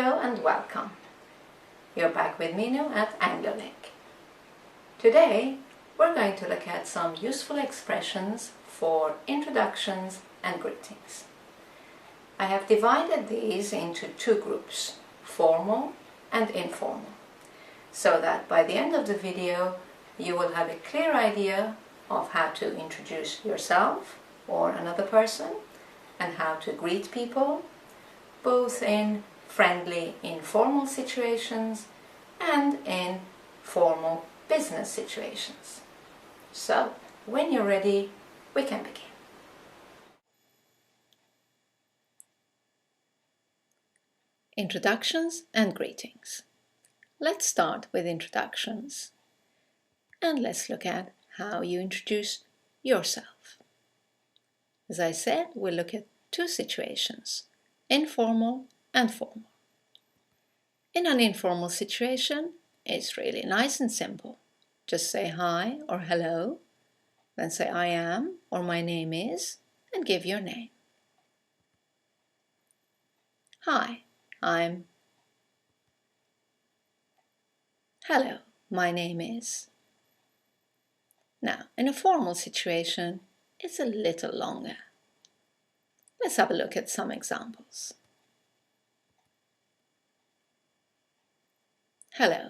Hello and welcome. You're back with me now at AngloLink. Today we're going to look at some useful expressions for introductions and greetings. I have divided these into two groups, formal and informal, so that by the end of the video you will have a clear idea of how to introduce yourself or another person and how to greet people, both in friendly, informal situations and in formal business situations. So, when you're ready, we can begin. Introductions and greetings. Let's start with introductions and let's look at how you introduce yourself. As I said, we'll look at two situations, informal and formal. In an informal situation, it's really nice and simple. Just say hi or hello, then say I am or my name is, and give your name. Hi, I'm. Hello, my name is. Now, in a formal situation, it's a little longer. Let's have a look at some examples. Hello.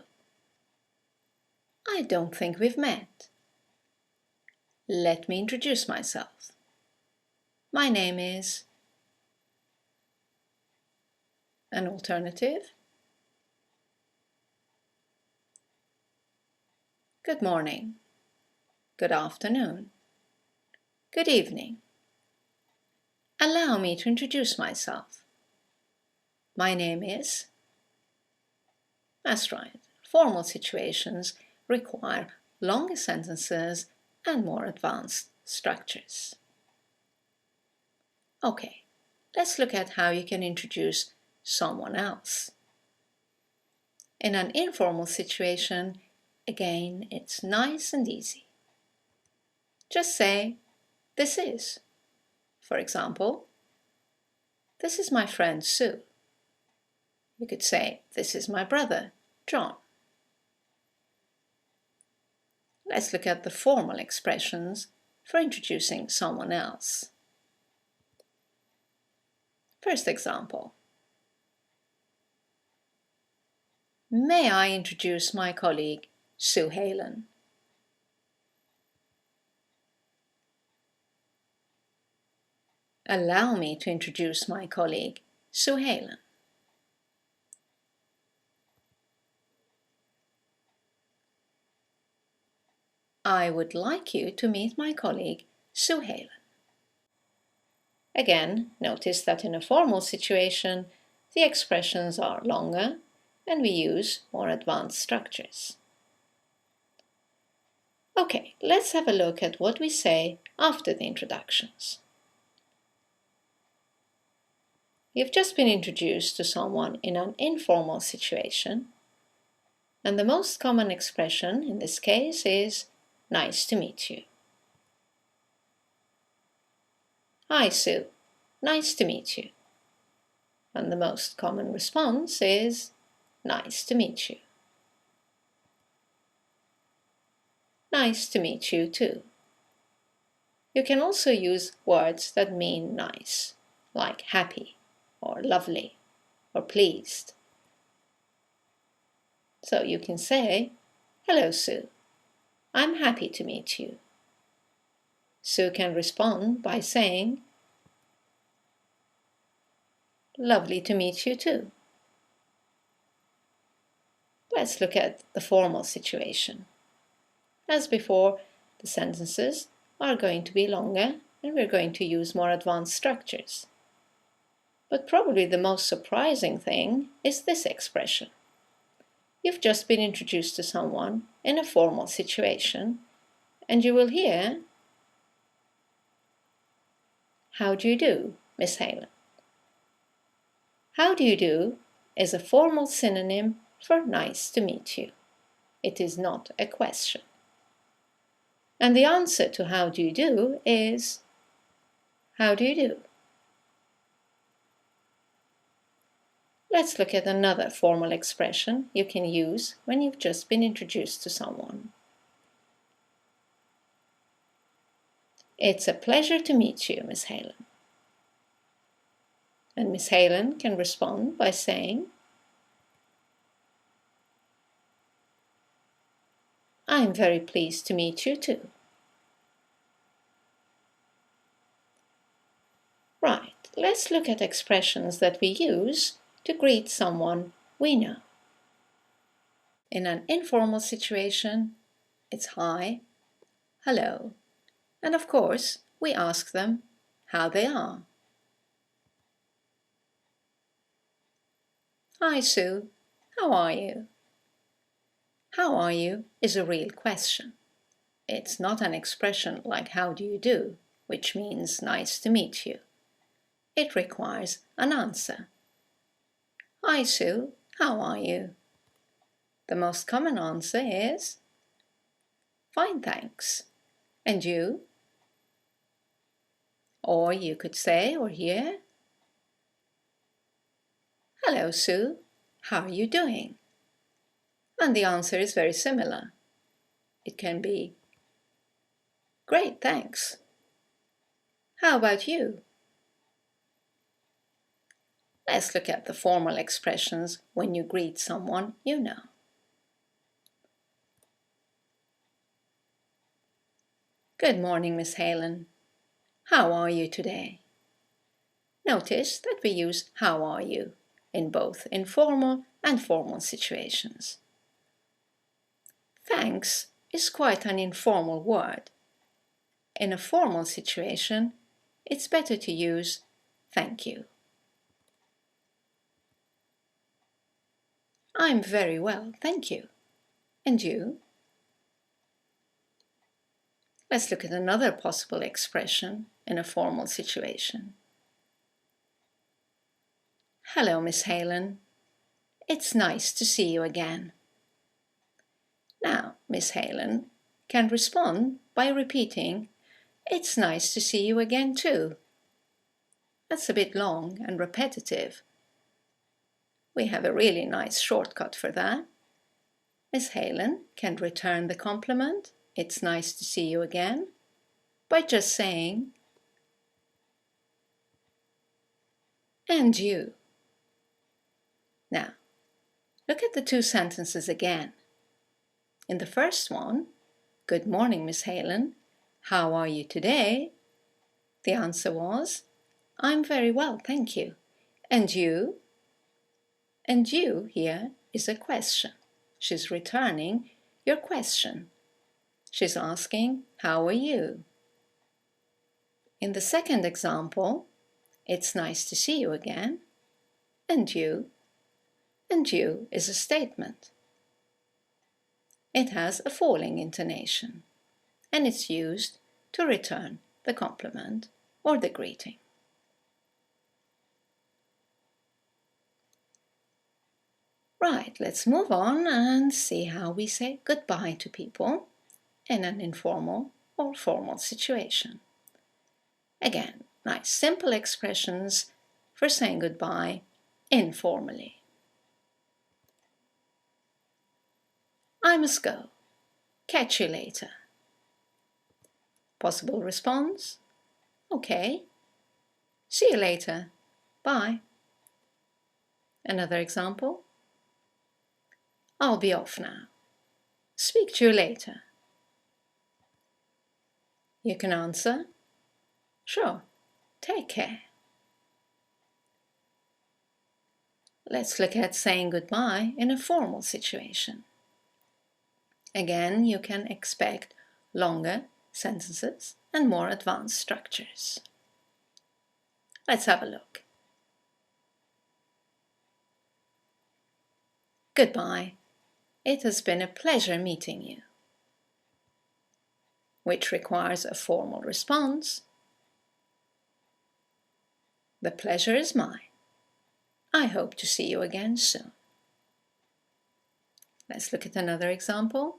I don't think we've met. Let me introduce myself. My name is. An alternative. Good morning. Good afternoon. Good evening. Allow me to introduce myself. My name is. That's right. Formal situations require longer sentences and more advanced structures. Okay, let's look at how you can introduce someone else. In an informal situation, again, it's nice and easy. Just say, this is. For example, this is my friend Sue. You could say, this is my brother, John. Let's look at the formal expressions for introducing someone else. First example. May I introduce my colleague, Sue Halen? Allow me to introduce my colleague, Sue Halen. I would like you to meet my colleague, Sue Halen. Again, notice that in a formal situation, the expressions are longer and we use more advanced structures. Okay, let's have a look at what we say after the introductions. You've just been introduced to someone in an informal situation, and the most common expression in this case is nice to meet you. Hi Sue, nice to meet you. And the most common response is nice to meet you. Nice to meet you too. You can also use words that mean nice, like happy or lovely or pleased. So you can say, hello Sue, I'm happy to meet you. Sue can respond by saying, lovely to meet you too. Let's look at the formal situation. As before, the sentences are going to be longer and we're going to use more advanced structures. But probably the most surprising thing is this expression. You've just been introduced to someone in a formal situation and you will hear, how do you do, Miss Halen? How do you do is a formal synonym for nice to meet you. It is not a question. And the answer to how do you do is, how do you do? Let's look at another formal expression you can use when you've just been introduced to someone. It's a pleasure to meet you, Miss Helen. And Miss Helen can respond by saying, I'm very pleased to meet you too. Right, let's look at expressions that we use to greet someone we know. In an informal situation, it's hi, hello, and of course, we ask them how they are. Hi Sue, how are you? How are you is a real question. It's not an expression like how do you do, which means nice to meet you. It requires an answer. Hi Sue, how are you? The most common answer is fine, thanks. And you? Or you could say or hear, hello Sue, how are you doing? And the answer is very similar. It can be, great, thanks. How about you? Let's look at the formal expressions when you greet someone you know. Good morning, Miss Helen. How are you today? Notice that we use how are you in both informal and formal situations. Thanks is quite an informal word. In a formal situation, it's better to use thank you. I'm very well, thank you. And you? Let's look at another possible expression in a formal situation. Hello, Miss Helen. It's nice to see you again. Now, Miss Helen can respond by repeating, it's nice to see you again too. That's a bit long and repetitive. We have a really nice shortcut for that. Miss Helen can return the compliment, it's nice to see you again, by just saying, and you. Now, look at the two sentences again. In the first one, good morning, Miss Helen. How are you today? The answer was, I'm very well, thank you. And you? And you here is a question. She's returning your question. She's asking, how are you? In the second example, it's nice to see you again. And you? And you is a statement. It has a falling intonation, and it's used to return the compliment or the greeting. Right, let's move on and see how we say goodbye to people in an informal or formal situation. Again, nice simple expressions for saying goodbye informally. I must go. Catch you later. Possible response? Okay. See you later. Bye. Another example? I'll be off now. Speak to you later. You can answer, sure, take care. Let's look at saying goodbye in a formal situation. Again, you can expect longer sentences and more advanced structures. Let's have a look. Goodbye. It has been a pleasure meeting you. Which requires a formal response. The pleasure is mine. I hope to see you again soon. Let's look at another example.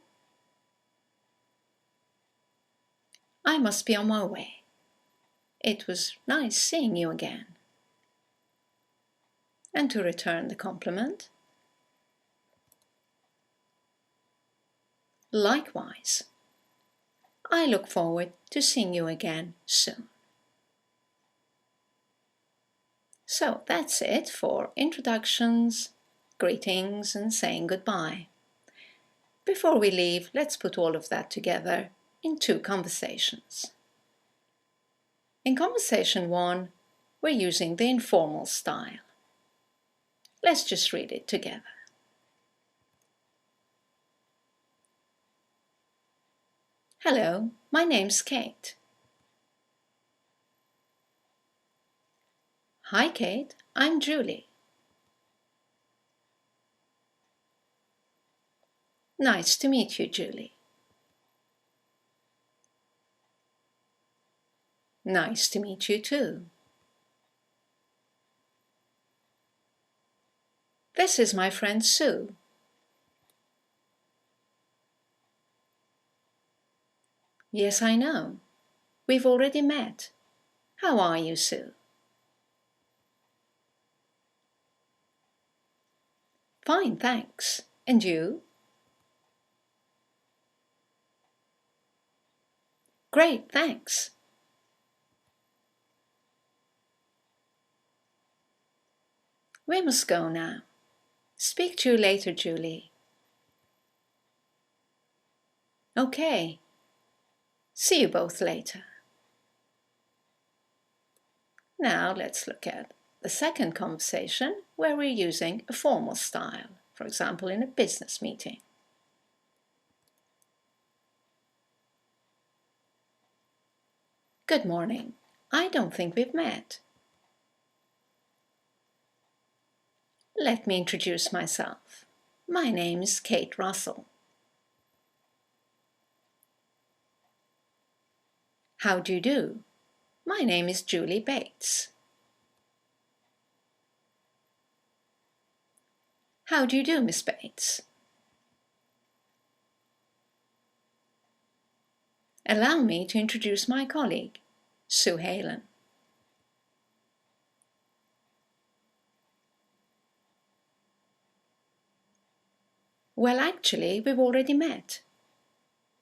I must be on my way. It was nice seeing you again. and to return the compliment. Likewise. I look forward to seeing you again soon. So that's it for introductions, greetings, and saying goodbye. Before we leave, let's put all of that together in 2 conversations. In conversation 1, we're using the informal style. Let's just read it together. Hello, my name's Kate. Hi Kate, I'm Julie. Nice to meet you, Julie. Nice to meet you too. This is my friend Sue. Yes, I know. We've already met. How are you, Sue? Fine, thanks. And you? Great, thanks. We must go now. Speak to you later, Julie. Okay. See you both later. Now let's look at the second conversation where we're using a formal style, for example in a business meeting. Good morning. I don't think we've met. Let me introduce myself. My name is Kate Russell. How do you do? My name is Julie Bates. How do you do, Miss Bates? Allow me to introduce my colleague, Sue Halen. Well, actually, we've already met.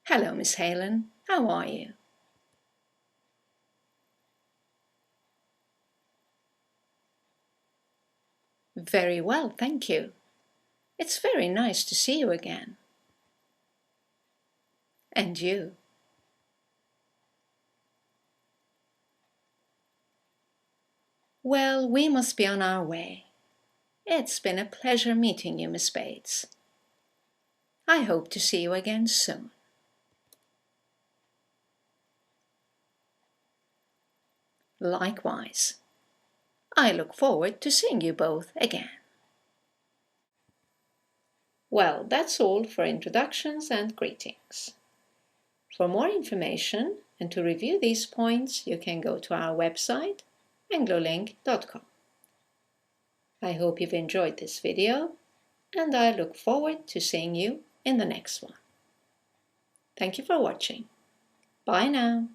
Hello, Miss Halen. How are you? Very well, thank you. It's very nice to see you again. And you. Well, we must be on our way. It's been a pleasure meeting you, Miss Bates. I hope to see you again soon. Likewise. I look forward to seeing you both again. Well, that's all for introductions and greetings. For more information and to review these points, you can go to our website, anglolink.com. I hope you've enjoyed this video, and I look forward to seeing you in the next one. Thank you for watching. Bye now.